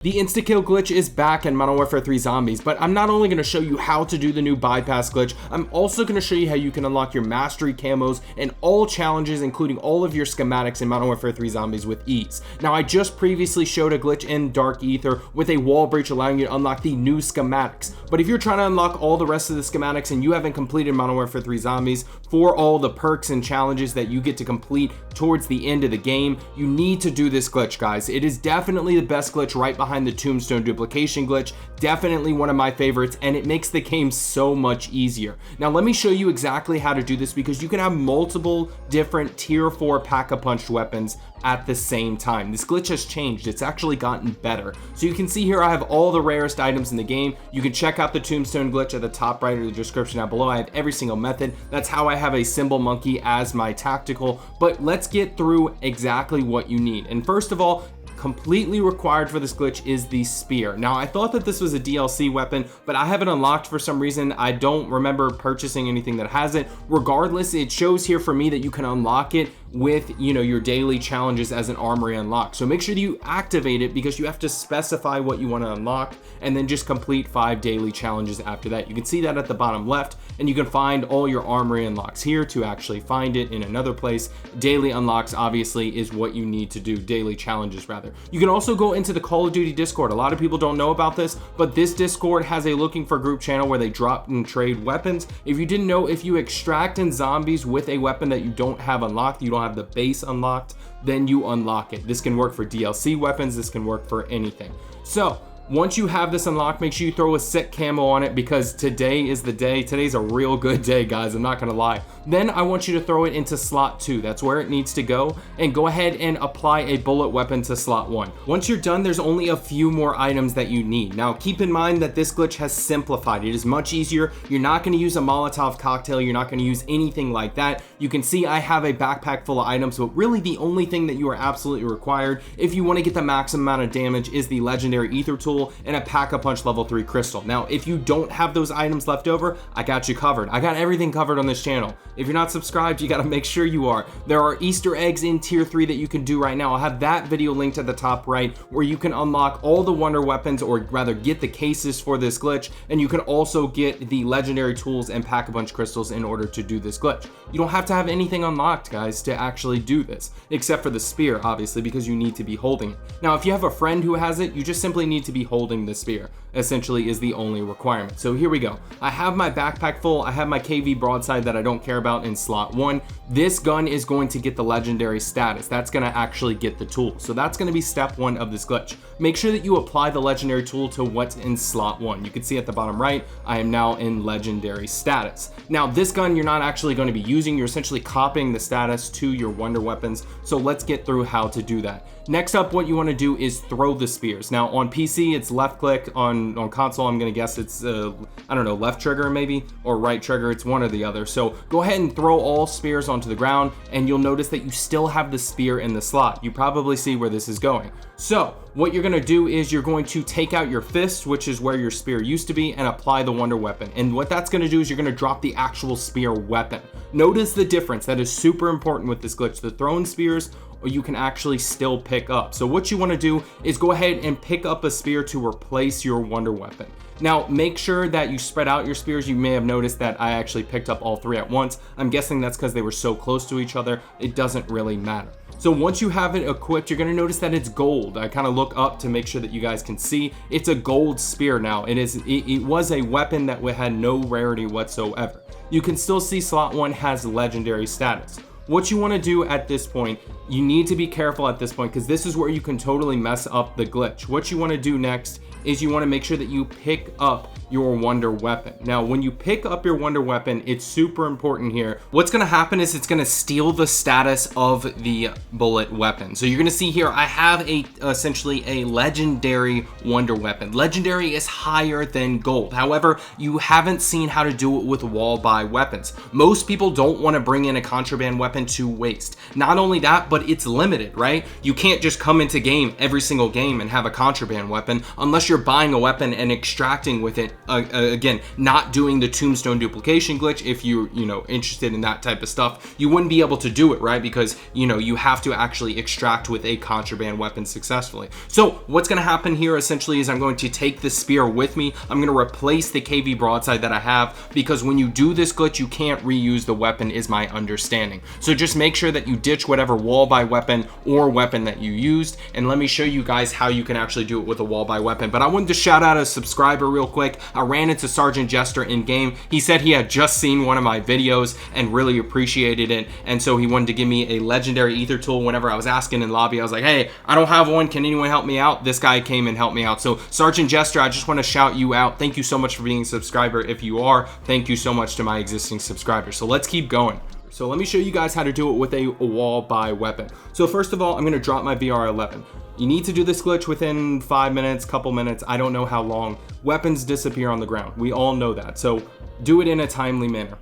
The insta-kill glitch is back in Modern Warfare 3 Zombies, but I'm not only going to show you how to do the new bypass glitch, I'm also going to show you how you can unlock your mastery camos and all challenges, including all of your schematics in Modern Warfare 3 Zombies with ease. Now, I just previously showed a glitch in Dark Ether with a wall breach allowing you to unlock the new schematics, but if you're trying to unlock all the rest of the schematics and you haven't completed Modern Warfare 3 Zombies for all the perks and challenges that you get to complete towards the end of the game, you need to do this glitch, guys. It is definitely the best glitch right behind the Tombstone duplication glitch, definitely one of my favorites, and it makes the game so much easier. Now let me show you exactly how to do this, because you can have multiple different tier 4 pack-a-punched weapons at the same time. This glitch has changed, it's actually gotten better. So you can see here I have all the rarest items in the game. You can check out the Tombstone glitch at the top right of the description down below. I have every single method. That's how I have a symbol monkey as my tactical, but let's get through exactly what you need. And first of all, completely required for this glitch is the spear. Now, I thought that this was a DLC weapon, but I haven't unlocked for some reason. I don't remember purchasing anything that has it. Regardless, it shows here for me that you can unlock it with, you know, your daily challenges as an armory unlock. So make sure that you activate it, because you have to specify what you want to unlock and then just complete 5 daily challenges after that. You can see that at the bottom left, and you can find all your armory unlocks here to actually find it in another place. Daily unlocks obviously is what you need to do, daily challenges rather. You can also go into the Call of Duty Discord. A lot of people don't know about this, but this Discord has a looking for group channel where they drop and trade weapons. If you didn't know, if you extract in zombies with a weapon that you don't have unlocked, you don't have the base unlocked, then you unlock it. This can work for DLC weapons, this can work for anything. So once you have this unlocked, make sure you throw a sick camo on it, because today is the day. Today's a real good day, guys, I'm not gonna lie. Then I want you to throw it into slot 2. That's where it needs to go, and go ahead and apply a bullet weapon to slot 1. Once you're done, there's only a few more items that you need. Now keep in mind that this glitch has simplified. It is much easier. You're not gonna use a Molotov cocktail, you're not gonna use anything like that. You can see I have a backpack full of items, but really the only thing that you are absolutely required if you want to get the maximum amount of damage is the legendary ether tool and a pack-a-punch level 3 crystal. Now if you don't have those items left over, I got you covered. I got everything covered on this channel. If you're not subscribed, you got to make sure you are. There are Easter eggs in tier 3 that you can do right now. I'll have that video linked at the top right, where you can unlock all the wonder weapons, or rather get the cases for this glitch, and you can also get the legendary tools and pack-a-punch crystals in order to do this glitch. You don't have to have anything unlocked, guys, to actually do this, except for the spear, obviously, because you need to be holding it. Now if you have a friend who has it, you just simply need to be holding the spear, essentially, is the only requirement. So here we go. I have my backpack full. I have my KV broadside that I don't care about in slot 1. This gun is going to get the legendary status. That's going to actually get the tool. So that's going to be step 1 of this glitch. Make sure that you apply the legendary tool to what's in slot 1. You can see at the bottom right, I am now in legendary status. Now this gun you're not actually going to be using. You're essentially copying the status to your wonder weapons. So let's get through how to do that. Next up, what you want to do is throw the spears. Now on PC it's left click, on console I'm gonna guess it's I don't know, left trigger maybe, or right trigger, it's one or the other. So go ahead and throw all spears onto the ground, and you'll notice that you still have the spear in the slot. You probably see where this is going. So what you're gonna do is you're going to take out your fist, which is where your spear used to be, and apply the wonder weapon. And what that's gonna do is you're gonna drop the actual spear weapon. Notice the difference. That is super important with this glitch. The thrown spears, or you can actually still pick up. So what you want to do is go ahead and pick up a spear to replace your wonder weapon. Now make sure that you spread out your spears. You may have noticed that I actually picked up all 3 at once. I'm guessing that's because they were so close to each other. It doesn't really matter. So once you have it equipped, you're going to notice that it's gold. I kind of look up to make sure that you guys can see. It's a gold spear now. It was a weapon that had no rarity whatsoever. You can still see slot 1 has legendary status. What you want to do at this point, you need to be careful at this point, because this is where you can totally mess up the glitch. What you want to do next is you want to make sure that you pick up your wonder weapon. Now when you pick up your wonder weapon, it's super important here. What's going to happen is it's going to steal the status of the bullet weapon. So you're going to see here I have essentially a legendary wonder weapon. Legendary is higher than gold. However, you haven't seen how to do it with wall buy weapons. Most people don't want to bring in a contraband weapon to waste. Not only that, but it's limited, right? You can't just come into game every single game and have a contraband weapon unless you're buying a weapon and extracting with it, again, not doing the Tombstone duplication glitch. If you're, interested in that type of stuff, you wouldn't be able to do it, right? Because, you have to actually extract with a contraband weapon successfully. So what's going to happen here essentially is I'm going to take the spear with me. I'm going to replace the KV broadside that I have, because when you do this glitch, you can't reuse the weapon, is my understanding. So just make sure that you ditch whatever wall by weapon or weapon that you used, and let me show you guys how you can actually do it with a wall by weapon. But I wanted to shout out a subscriber real quick. I ran into Sergeant Jester in game. He said he had just seen one of my videos and really appreciated it, and so he wanted to give me a legendary ether tool. Whenever I was asking in lobby, I was like, hey, I don't have one, can anyone help me out? This guy came and helped me out. So Sergeant Jester, I just want to shout you out. Thank you so much for being a subscriber. If you are, thank you so much to my existing subscribers. So let's keep going. So let me show you guys how to do it with a wall by weapon. So first of all, I'm going to drop my VR11. You need to do this glitch within 5 minutes, couple minutes, I don't know how long. Weapons disappear on the ground. We all know that. So do it in a timely manner.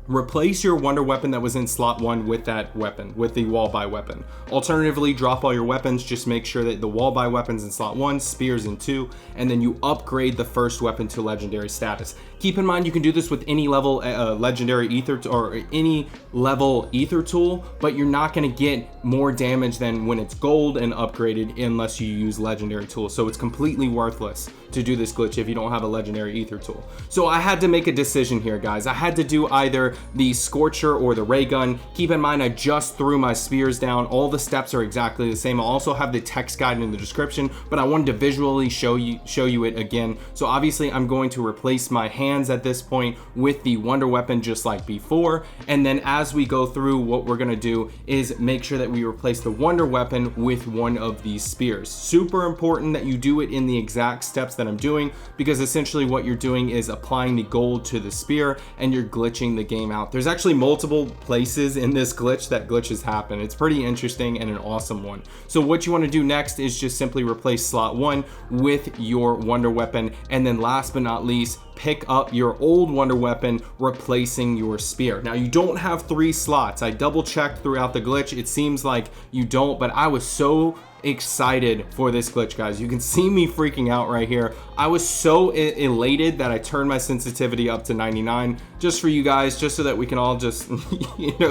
Replace your wonder weapon that was in slot 1 with that weapon, with the wall by weapon. Alternatively, drop all your weapons. Just make sure that the wall by weapons in slot 1, spears in 2, and then you upgrade the first weapon to legendary status. Keep in mind, you can do this with any level legendary ether or any level ether tool, but you're not going to get more damage than when it's gold and upgraded unless you use legendary tools. So it's completely worthless to do this glitch if you don't have a legendary ether tool. So I had to make a decision here, guys. I had to do either the Scorcher or the ray gun. Keep in mind, I just threw my spears down. All the steps are exactly the same. I'll also have the text guide in the description, but I wanted to visually show you it again. So obviously I'm going to replace my hands at this point with the wonder weapon just like before, and then as we go through, what we're going to do is make sure that we replace the wonder weapon with one of these spears. Super important that you do it in the exact steps that I'm doing, because essentially what you're doing is applying the gold to the spear and you're glitching the game out. There's actually multiple places in this glitch that glitches happen. It's pretty interesting and an awesome one. So what you want to do next is just simply replace slot 1 with your wonder weapon, and then last but not least, pick up your old wonder weapon, replacing your spear. Now you don't have 3 slots. I double checked throughout the glitch. It seems like you don't, but I was so excited for this glitch, guys. You can see me freaking out right here. I was so elated that I turned my sensitivity up to 99 just for you guys, just so that we can all just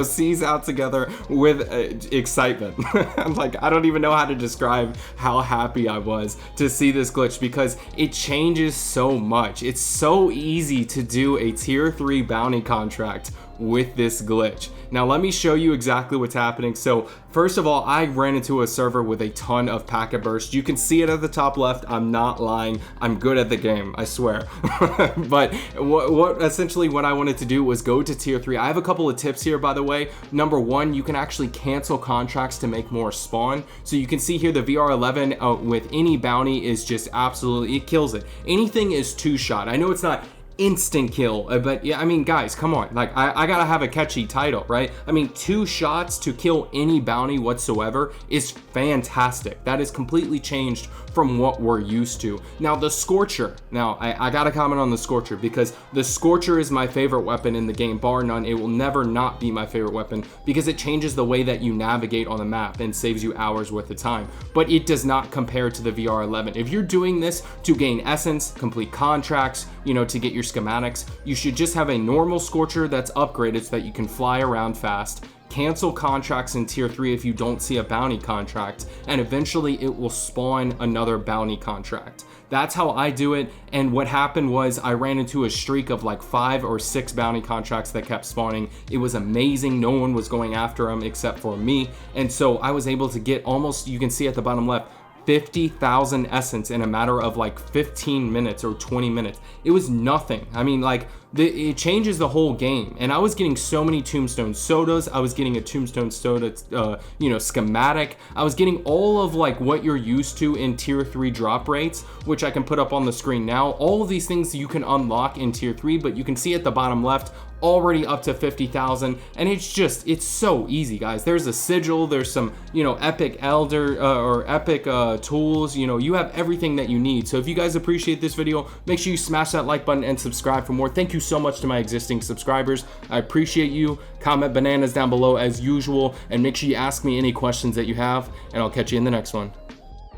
seize out together with excitement. I'm like, I don't even know how to describe how happy I was to see this glitch, because it changes so much. It's so easy to do a tier 3 bounty contract with this glitch. Now let me show you exactly what's happening. So first of all, I ran into a server with a ton of packet bursts. You can see it at the top left. I'm not lying. I'm good at the game, I swear. But essentially what I wanted to do was go to tier 3. I have a couple of tips here, by the way. Number 1, you can actually cancel contracts to make more spawn. So you can see here the VR11 with any bounty is just absolutely, it kills it. Anything is 2-shot. I know it's not instant kill, but yeah, I mean, guys, come on, like I gotta have a catchy title, right? I mean, 2 shots to kill any bounty whatsoever is fantastic. That is completely changed from what we're used to. Now the Scorcher, now I gotta comment on the Scorcher, because the Scorcher is my favorite weapon in the game, bar none. It will never not be my favorite weapon, because it changes the way that you navigate on the map and saves you hours worth of time, but it does not compare to the VR11. If you're doing this to gain essence, complete contracts, to get your schematics, you should just have a normal Scorcher that's upgraded so that you can fly around fast, cancel contracts in tier 3 if you don't see a bounty contract, and eventually it will spawn another bounty contract. That's how I do it. And what happened was I ran into a streak of like 5 or 6 bounty contracts that kept spawning. It was amazing. No one was going after them except for me, and so I was able to get almost, you can see at the bottom left, 50,000 essence in a matter of like 15 minutes or 20 minutes. It was nothing. I mean, like, it changes the whole game. And I was getting so many Tombstone sodas. I was getting a Tombstone soda, schematic. I was getting all of like what you're used to in tier 3 drop rates, which I can put up on the screen now. All of these things you can unlock in tier 3, but you can see at the bottom left, already up to 50,000, and it's so easy, guys. There's a sigil, there's some epic elder or epic tools. You have everything that you need. So if you guys appreciate this video, make sure you smash that like button and subscribe for more. Thank you so much to my existing subscribers. I appreciate you. Comment bananas down below as usual, and make sure you ask me any questions that you have, and I'll catch you in the next one.